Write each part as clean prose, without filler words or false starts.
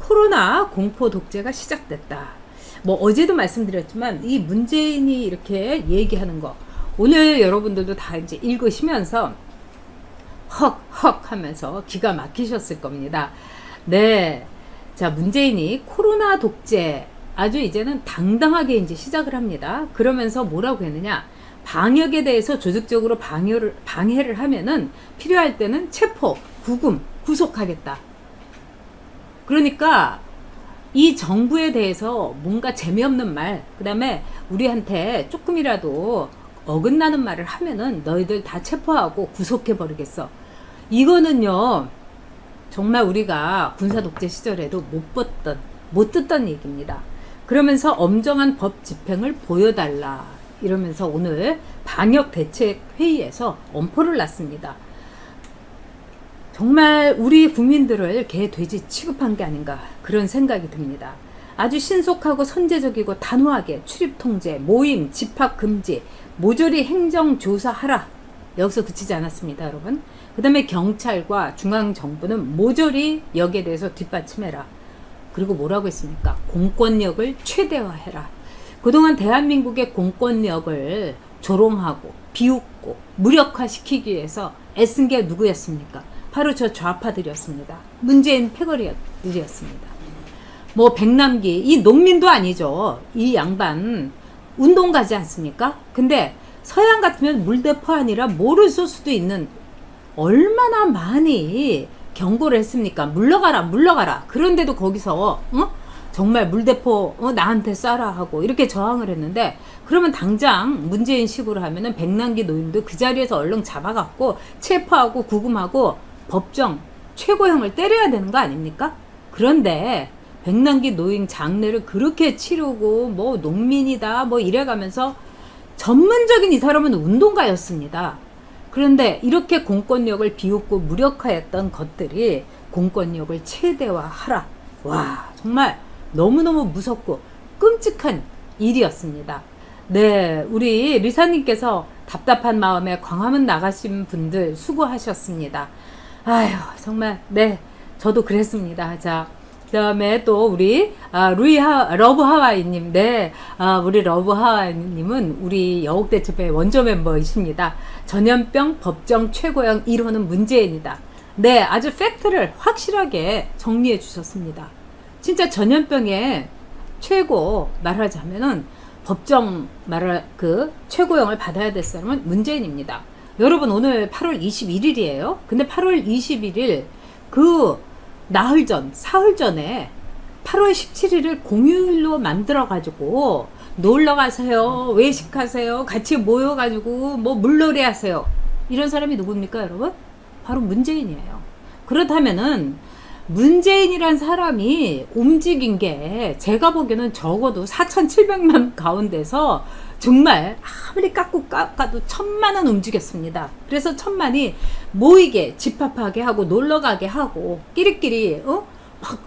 코로나 공포 독재가 시작됐다. 뭐 어제도 말씀드렸지만 이 문재인이 이렇게 얘기하는 거 오늘 여러분들도 다 이제 읽으시면서 헉헉 하면서 기가 막히셨을 겁니다. 네. 자, 문재인이 코로나 독재 아주 이제는 당당하게 이제 시작을 합니다. 그러면서 뭐라고 했느냐? 방역에 대해서 조직적으로 방해를 하면은 필요할 때는 체포, 구금, 구속하겠다. 그러니까 이 정부에 대해서 뭔가 재미없는 말, 그 다음에 우리한테 조금이라도 어긋나는 말을 하면은 너희들 다 체포하고 구속해버리겠어. 이거는요, 정말 우리가 군사 독재 시절에도 못 듣던 얘기입니다. 그러면서 엄정한 법 집행을 보여달라. 이러면서 오늘 방역대책회의에서 엄포를 놨습니다. 정말 우리 국민들을 개, 돼지 취급한 게 아닌가 그런 생각이 듭니다. 아주 신속하고 선제적이고 단호하게 출입 통제, 모임, 집합 금지, 모조리 행정조사하라. 여기서 그치지 않았습니다, 여러분. 그 다음에 경찰과 중앙정부는 모조리 여기에 대해서 뒷받침해라. 그리고 뭐라고 했습니까? 공권력을 최대화해라. 그동안 대한민국의 공권력을 조롱하고 비웃고 무력화시키기 위해서 애쓴 게 누구였습니까? 바로 저 좌파들이었습니다. 문재인 패거리들이었습니다. 뭐 백남기 이 농민도 아니죠. 이 양반 운동 가지 않습니까? 근데 서양 같으면 물대포 아니라 모를 쏠 수도 있는 얼마나 많이 경고를 했습니까? 물러가라. 그런데도 거기서 정말 물대포 나한테 쏴라 하고 이렇게 저항을 했는데 그러면 당장 문재인 식으로 하면은 백남기 노인도 그 자리에서 얼른 잡아갖고 체포하고 구금하고 법정 최고형을 때려야 되는 거 아닙니까? 그런데 백남기 노인 장례를 그렇게 치르고 뭐 농민이다 뭐 이래가면서 전문적인 이 사람은 운동가였습니다. 그런데 이렇게 공권력을 비웃고 무력화했던 것들이 공권력을 최대화하라. 와, 정말 너무너무 무섭고 끔찍한 일이었습니다. 네, 우리 리사님께서 답답한 마음에 광화문 나가신 분들 수고하셨습니다. 아휴, 정말 네, 저도 그랬습니다. 자, 그 다음에 또 우리 러브 하와이님, 네, 우리 러브 하와이님은 우리 여옥대첩회 원조 멤버이십니다. 전염병 법정 최고형 1호는 문재인이다. 네, 아주 팩트를 확실하게 정리해 주셨습니다. 진짜 전염병의 최고 말하자면은 법정 최고형을 받아야 될 사람은 문재인입니다. 여러분 오늘 8월 21일이에요. 근데 8월 21일 사흘 전에 8월 17일을 공휴일로 만들어가지고 놀러가세요, 외식하세요, 같이 모여가지고 뭐 물놀이 하세요. 이런 사람이 누굽니까, 여러분? 바로 문재인이에요. 그렇다면은 문재인이란 사람이 움직인 게 제가 보기에는 적어도 4,700만 가운데서 정말 아무리 깎아도 1,000만은 움직였습니다. 그래서 1,000만이 모이게 집합하게 하고 놀러가게 하고 끼리끼리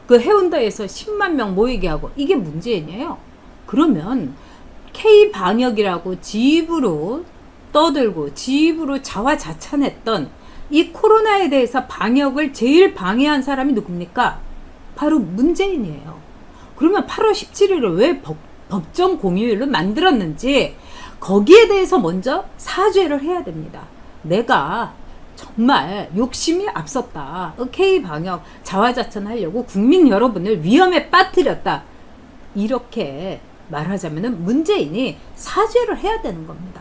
그 해운대에서 10만 명 모이게 하고 이게 문재인이에요. 그러면 K방역이라고 지입으로 떠들고 지입으로 자화자찬했던 이 코로나에 대해서 방역을 제일 방해한 사람이 누굽니까? 바로 문재인이에요. 그러면 8월 17일을 왜 법정 공휴일로 만들었는지 거기에 대해서 먼저 사죄를 해야 됩니다. 내가 정말 욕심이 앞섰다. K방역 자화자찬하려고 국민 여러분을 위험에 빠뜨렸다. 이렇게 말하자면 문재인이 사죄를 해야 되는 겁니다.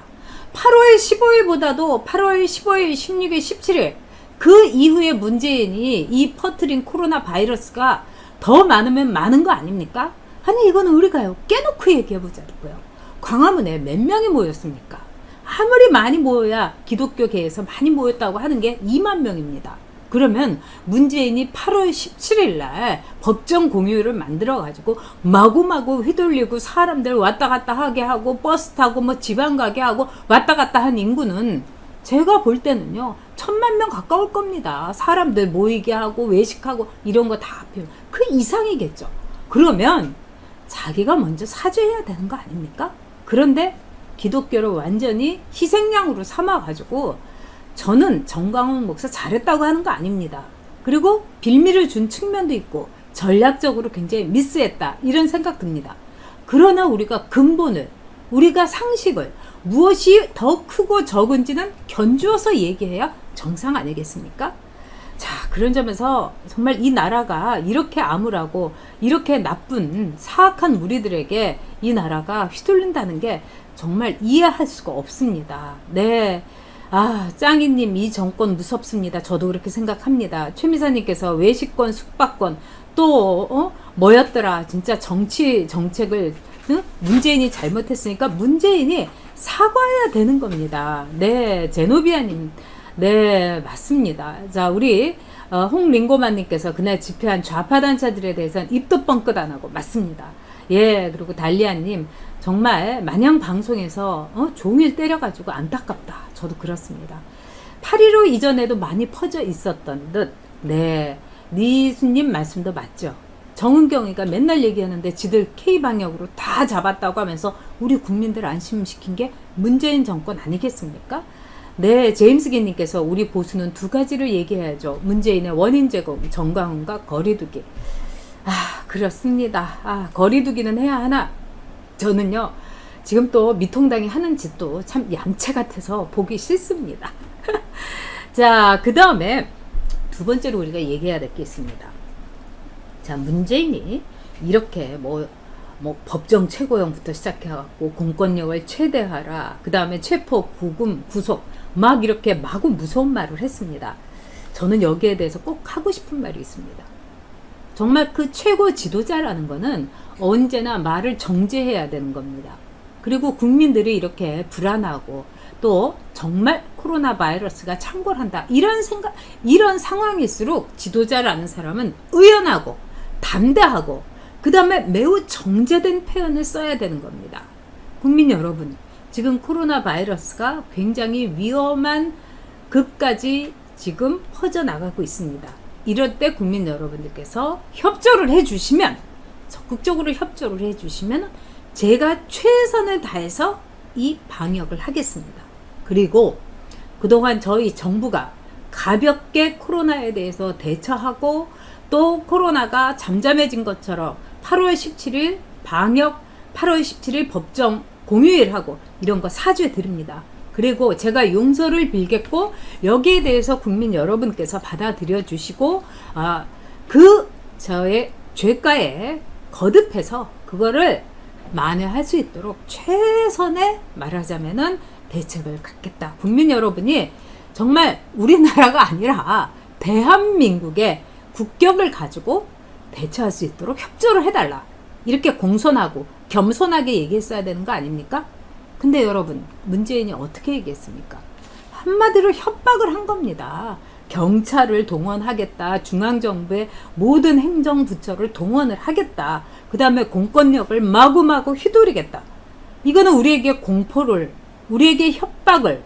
8월 15일보다도 8월 15일, 16일, 17일 그 이후에 문재인이 이 퍼뜨린 코로나 바이러스가 더 많으면 많은 거 아닙니까? 아니 이거는 우리가요 깨놓고 얘기해보자고요. 광화문에 몇 명이 모였습니까? 아무리 많이 모여야 기독교계에서 많이 모였다고 하는 게 2만 명입니다. 그러면 문재인이 8월 17일 날 법정 공휴일을 만들어가지고 마구마구 휘둘리고 사람들 왔다 갔다 하게 하고 버스 타고 뭐 지방 가게 하고 왔다 갔다 한 인구는 제가 볼 때는요 1,000만 명 가까울 겁니다. 사람들 모이게 하고 외식하고 이런 거 다 합해요. 그 이상이겠죠. 그러면 자기가 먼저 사죄해야 되는 거 아닙니까? 그런데 기독교를 완전히 희생양으로 삼아가지고 저는 정광훈 목사 잘했다고 하는 거 아닙니다. 그리고 빌미를 준 측면도 있고 전략적으로 굉장히 미스했다. 이런 생각 듭니다. 그러나 우리가 근본을, 우리가 상식을, 무엇이 더 크고 적은지는 견주어서 얘기해야 정상 아니겠습니까? 자, 그런 점에서 정말 이 나라가 이렇게 암울하고 이렇게 나쁜 사악한 무리들에게 이 나라가 휘둘린다는 게 정말 이해할 수가 없습니다. 네. 짱이님, 이 정권 무섭습니다. 저도 그렇게 생각합니다. 최미사님께서 외식권, 숙박권, 또, 뭐였더라. 진짜 정책을, 문재인이 잘못했으니까 문재인이 사과해야 되는 겁니다. 네, 제노비아님. 네, 맞습니다. 자, 우리, 홍링고만님께서 그날 집회한 좌파단체들에 대해서는 입도 뻥끗 안 하고, 맞습니다. 예, 그리고 달리아님, 정말 마냥 방송에서 종일 때려가지고 안타깝다. 저도 그렇습니다. 8.15 이전에도 많이 퍼져 있었던 듯. 네, 니수님 말씀도 맞죠. 정은경이가 맨날 얘기하는데 지들 K방역으로 다 잡았다고 하면서 우리 국민들 안심시킨 게 문재인 정권 아니겠습니까? 네, 제임스기님께서 우리 보수는 두 가지를 얘기해야죠. 문재인의 원인 제공, 정광훈과 거리두기. 그렇습니다. 거리두기는 해야 하나? 저는요, 지금 또 미통당이 하는 짓도 참 얌체 같아서 보기 싫습니다. 자, 그 다음에 두 번째로 우리가 얘기해야 될 게 있습니다. 자, 문재인이 이렇게 뭐 법정 최고형부터 시작해갖고 공권력을 최대화라, 그 다음에 체포, 구금, 구속, 막 이렇게 마구 무서운 말을 했습니다. 저는 여기에 대해서 꼭 하고 싶은 말이 있습니다. 정말 그 최고 지도자라는 거는 언제나 말을 정제해야 되는 겁니다. 그리고 국민들이 이렇게 불안하고 또 정말 코로나 바이러스가 창궐한다, 이런 상황일수록 지도자라는 사람은 의연하고 담대하고 그 다음에 매우 정제된 표현을 써야 되는 겁니다. 국민 여러분, 지금 코로나 바이러스가 굉장히 위험한 극까지 지금 퍼져나가고 있습니다. 이럴 때 국민 여러분들께서 협조를 해주시면, 적극적으로 협조를 해주시면 제가 최선을 다해서 이 방역을 하겠습니다. 그리고 그동안 저희 정부가 가볍게 코로나에 대해서 대처하고 또 코로나가 잠잠해진 것처럼 8월 17일 방역, 8월 17일 법정 공휴일하고 이런 거 사죄 드립니다. 그리고 제가 용서를 빌겠고 여기에 대해서 국민 여러분께서 받아들여 주시고 저의 죄가에 거듭해서 그거를 만회할 수 있도록 최선의, 말하자면은 대책을 갖겠다. 국민 여러분이 정말 우리나라가 아니라 대한민국의 국격을 가지고 대처할 수 있도록 협조를 해달라. 이렇게 공손하고 겸손하게 얘기했어야 되는 거 아닙니까? 근데 여러분, 문재인이 어떻게 얘기했습니까? 한마디로 협박을 한 겁니다. 경찰을 동원하겠다. 중앙정부의 모든 행정부처를 동원을 하겠다. 그 다음에 공권력을 마구마구 휘두르겠다. 이거는 우리에게 공포를, 우리에게 협박을,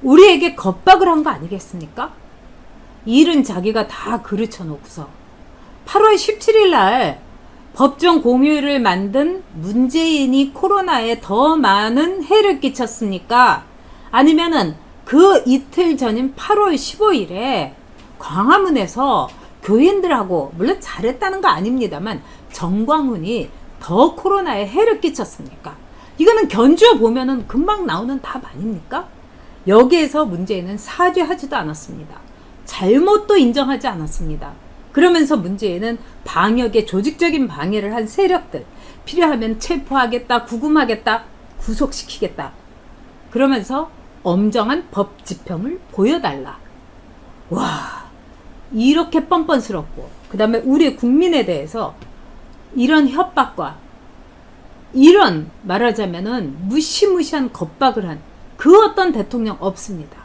우리에게 겁박을 한 거 아니겠습니까? 이 일은 자기가 다 그르쳐 놓고서 8월 17일 날 법정 공휴일을 만든 문재인이 코로나에 더 많은 해를 끼쳤습니까? 아니면은 그 이틀 전인 8월 15일에 광화문에서 교인들하고, 물론 잘했다는 거 아닙니다만, 정광훈이 더 코로나에 해를 끼쳤습니까? 이거는 견주어 보면은 금방 나오는 답 아닙니까? 여기에서 문재인은 사죄하지도 않았습니다. 잘못도 인정하지 않았습니다. 그러면서 문재인은 방역에 조직적인 방해를 한 세력들, 필요하면 체포하겠다, 구금하겠다, 구속시키겠다. 그러면서 엄정한 법 집행을 보여달라. 와, 이렇게 뻔뻔스럽고, 그 다음에 우리 국민에 대해서 이런 협박과 이런, 말하자면은 무시무시한 겁박을 한 그 어떤 대통령 없습니다.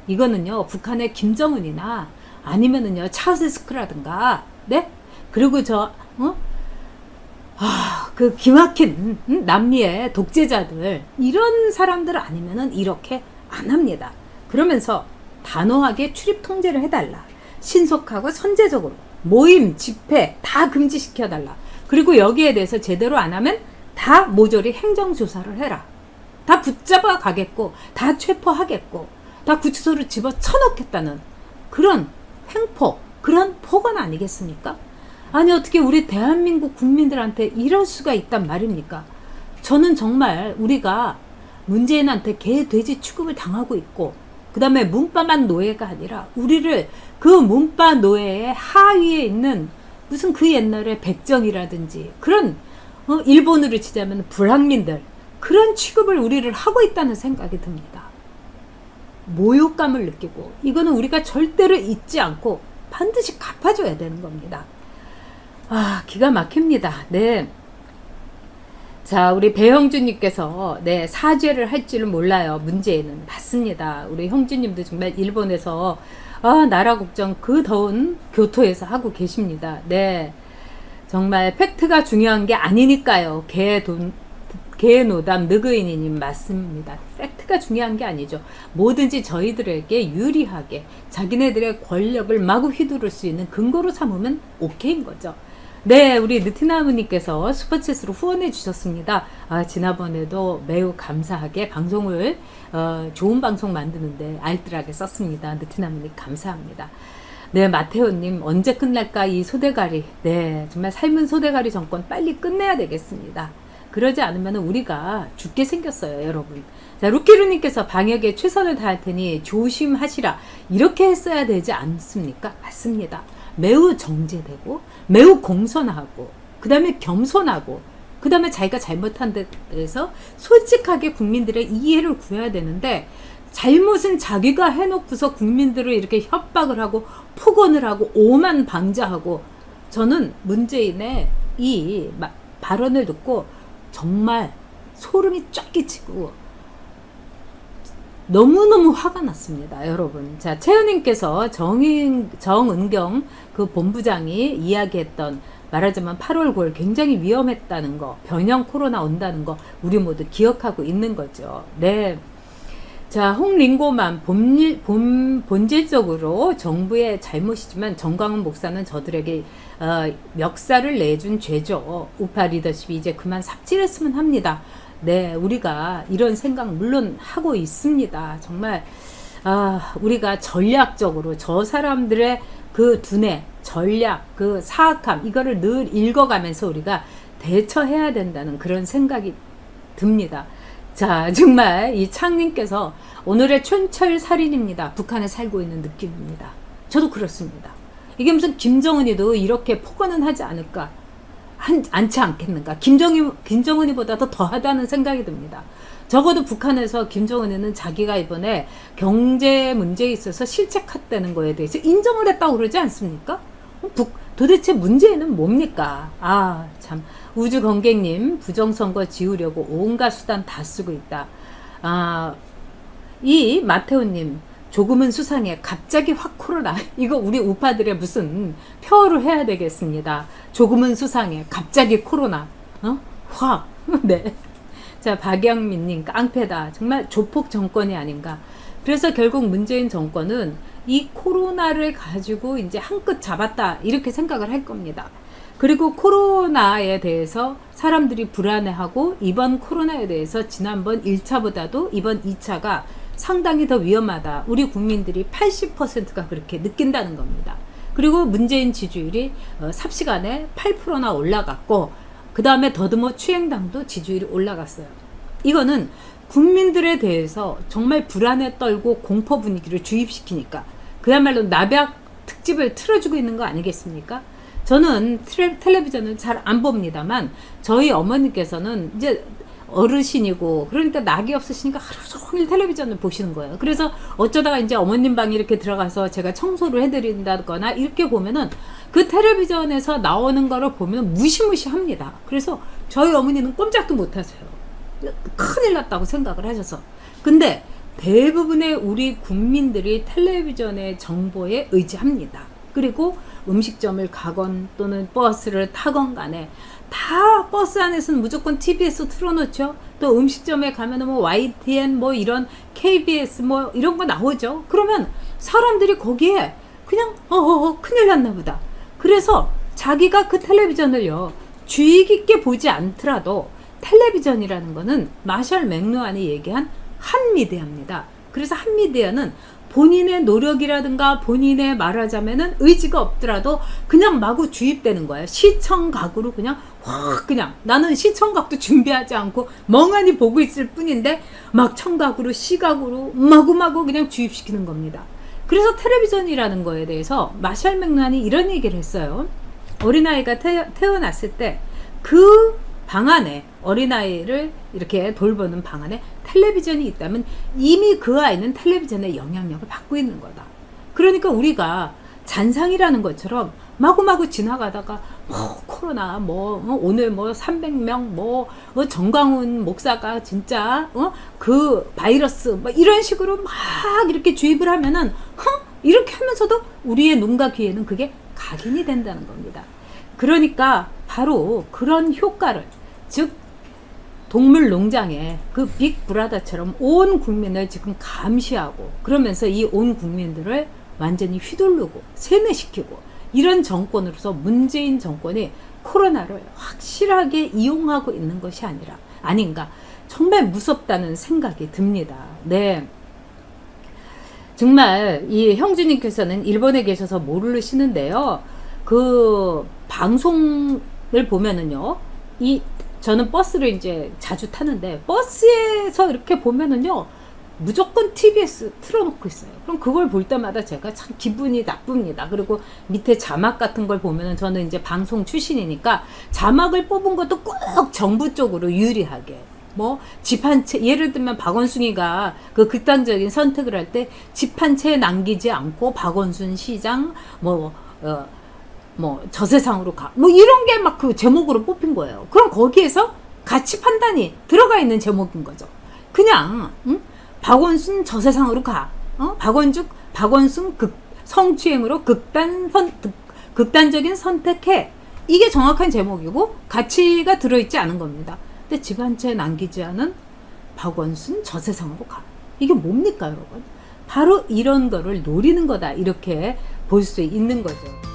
이거는요, 북한의 김정은이나 아니면은요, 차우세스크라든가, 네? 그리고 그 기막힌 남미의 독재자들, 이런 사람들 아니면은 이렇게 안 합니다. 그러면서 단호하게 출입 통제를 해달라. 신속하고 선제적으로 모임, 집회 다 금지시켜달라. 그리고 여기에 대해서 제대로 안 하면 다 모조리 행정조사를 해라. 다 붙잡아 가겠고, 다 체포하겠고, 다 구치소로 집어쳐넣겠다는 그런 횡포, 그런 폭언 아니겠습니까? 아니 어떻게 우리 대한민국 국민들한테 이럴 수가 있단 말입니까? 저는 정말 우리가 문재인한테 개, 돼지 취급을 당하고 있고, 그 다음에 문바만 노예가 아니라 우리를 그 문바 노예의 하위에 있는 무슨 그 옛날에 백정이라든지 그런 일본으로 치자면 불황민들, 그런 취급을 우리를 하고 있다는 생각이 듭니다. 모욕감을 느끼고, 이거는 우리가 절대로 잊지 않고 반드시 갚아줘야 되는 겁니다. 아, 기가 막힙니다. 네. 자, 우리 배형준님께서 네, 사죄를 할 줄은 몰라요. 문재인은. 맞습니다. 우리 형준님도 정말 일본에서 나라 국정 그 더운 교토에서 하고 계십니다. 네, 정말 팩트가 중요한 게 아니니까요. 개노담 느그이니님 맞습니다. 팩트가 중요한 게 아니죠. 뭐든지 저희들에게 유리하게 자기네들의 권력을 마구 휘두를 수 있는 근거로 삼으면 오케이인 거죠. 네, 우리 느티나무님께서 슈퍼챗으로 후원해 주셨습니다. 지난번에도 매우 감사하게 방송을 좋은 방송 만드는데 알뜰하게 썼습니다. 느티나무님 감사합니다. 네, 마테오님 언제 끝날까 이 소대가리. 네, 정말 삶은 소대가리 정권 빨리 끝내야 되겠습니다. 그러지 않으면 우리가 죽게 생겼어요, 여러분. 자, 루키루님께서 방역에 최선을 다할 테니 조심하시라. 이렇게 했어야 되지 않습니까? 맞습니다. 매우 정제되고 매우 공손하고 그 다음에 겸손하고 그 다음에 자기가 잘못한 데 대해서 솔직하게 국민들의 이해를 구해야 되는데, 잘못은 자기가 해놓고서 국민들을 이렇게 협박을 하고 폭언을 하고 오만방자하고, 저는 문재인의 이 발언을 듣고 정말 소름이 쫙 끼치고 너무너무 화가 났습니다, 여러분. 자, 채연님께서 정은경 그 본부장이 이야기했던, 말하자면 8월 9월 굉장히 위험했다는 거, 변형 코로나 온다는 거 우리 모두 기억하고 있는 거죠. 네. 자, 홍링고만 본질적으로 정부의 잘못이지만 정광훈 목사는 저들에게 멱살을 내준 죄죠. 우파 리더십이 이제 그만 삽질했으면 합니다. 네, 우리가 이런 생각 물론 하고 있습니다. 정말 우리가 전략적으로 저 사람들의 그 두뇌, 전략, 그 사악함, 이거를 늘 읽어가면서 우리가 대처해야 된다는 그런 생각이 듭니다. 자, 정말 이 창님께서 오늘의 촌철살인입니다. 북한에 살고 있는 느낌입니다. 저도 그렇습니다. 이게 무슨 김정은이도 이렇게 폭언은 하지 않을까? 않지 않겠는가? 김정은이보다 더 하다는 생각이 듭니다. 적어도 북한에서 김정은이는 자기가 이번에 경제 문제에 있어서 실책했다는 거에 대해서 인정을 했다고 그러지 않습니까? 도대체 문제는 뭡니까? 참. 우주건객님, 부정선거 지우려고 온갖 수단 다 쓰고 있다. 이 마테오님, 조금은 수상해. 갑자기 확 코로나. 이거 우리 우파들의 무슨 표어로 해야 되겠습니다. 조금은 수상해. 갑자기 코로나. 확. 네. 자, 박영민님, 깡패다. 정말 조폭 정권이 아닌가. 그래서 결국 문재인 정권은 이 코로나를 가지고 이제 한 끗 잡았다. 이렇게 생각을 할 겁니다. 그리고 코로나에 대해서 사람들이 불안해하고, 이번 코로나에 대해서 지난번 1차보다도 이번 2차가 상당히 더 위험하다. 우리 국민들이 80%가 그렇게 느낀다는 겁니다. 그리고 문재인 지지율이 삽시간에 8%나 올라갔고, 그 다음에 더듬어 추행당도 지지율이 올라갔어요. 이거는 국민들에 대해서 정말 불안에 떨고 공포 분위기를 주입시키니까 그야말로 나벽 특집을 틀어주고 있는 거 아니겠습니까? 저는 텔레비전을 잘 안 봅니다만 저희 어머니께서는 이제 어르신이고 그러니까 낙이 없으시니까 하루 종일 텔레비전을 보시는 거예요. 그래서 어쩌다가 이제 어머님 방에 이렇게 들어가서 제가 청소를 해드린다거나 이렇게 보면은 그 텔레비전에서 나오는 거를 보면 무시무시합니다. 그래서 저희 어머니는 꼼짝도 못 하세요. 큰일 났다고 생각을 하셔서. 근데 대부분의 우리 국민들이 텔레비전의 정보에 의지합니다. 그리고 음식점을 가건 또는 버스를 타건 간에 다 버스 안에서는 무조건 TBS 틀어놓죠. 또 음식점에 가면은 뭐 YTN 뭐 이런 KBS 뭐 이런 거 나오죠. 그러면 사람들이 거기에 그냥 큰일 났나 보다. 그래서 자기가 그 텔레비전을요 주의 깊게 보지 않더라도 텔레비전이라는 거는 마셜 맥루한이 얘기한 한미디어입니다. 그래서 한미디어는 본인의 노력이라든가 본인의 말하자면은 의지가 없더라도 그냥 마구 주입되는 거예요. 시청각으로 그냥 확 그냥 나는 시청각도 준비하지 않고 멍하니 보고 있을 뿐인데 막 청각으로 시각으로 마구마구 그냥 주입시키는 겁니다. 그래서 텔레비전이라는 거에 대해서 마샬 맥란이 이런 얘기를 했어요. 어린아이가 태어났을 때 그 방 안에 어린아이를 이렇게 돌보는 방 안에 텔레비전이 있다면 이미 그 아이는 텔레비전의 영향력을 받고 있는 거다. 그러니까 우리가 잔상이라는 것처럼 마구마구 지나가다가 뭐 코로나 뭐 오늘 뭐 300명 뭐 정광훈 목사가 진짜 그 바이러스 뭐 이런 식으로 막 이렇게 주입을 하면은 이렇게 하면서도 우리의 눈과 귀에는 그게 각인이 된다는 겁니다. 그러니까 바로 그런 효과를, 즉 동물 농장에 그 빅브라더처럼 온 국민을 지금 감시하고 그러면서 이 온 국민들을 완전히 휘두르고 세뇌시키고 이런 정권으로서 문재인 정권이 코로나를 확실하게 이용하고 있는 것이 아닌가 정말 무섭다는 생각이 듭니다. 네. 정말 이 형주님께서는 일본에 계셔서 모르시는데요. 그 방송을 보면은요, 저는 버스를 이제 자주 타는데 버스에서 이렇게 보면은요 무조건 TBS 틀어놓고 있어요. 그럼 그걸 볼 때마다 제가 참 기분이 나쁩니다. 그리고 밑에 자막 같은 걸 보면은 저는 이제 방송 출신이니까 자막을 뽑은 것도 꼭 정부 쪽으로 유리하게 뭐 집 한 채, 예를 들면 박원순이가 그 극단적인 선택을 할 때 집 한 채 남기지 않고 박원순 시장 뭐 저 세상으로 가. 뭐 이런 게 막 그 제목으로 뽑힌 거예요. 그럼 거기에서 가치 판단이 들어가 있는 제목인 거죠. 그냥, 박원순 저 세상으로 가. 박원순 성추행으로 극단적인 선택해. 이게 정확한 제목이고 가치가 들어있지 않은 겁니다. 근데 집 한 채 남기지 않은 박원순 저 세상으로 가. 이게 뭡니까, 여러분? 바로 이런 거를 노리는 거다. 이렇게 볼 수 있는 거죠.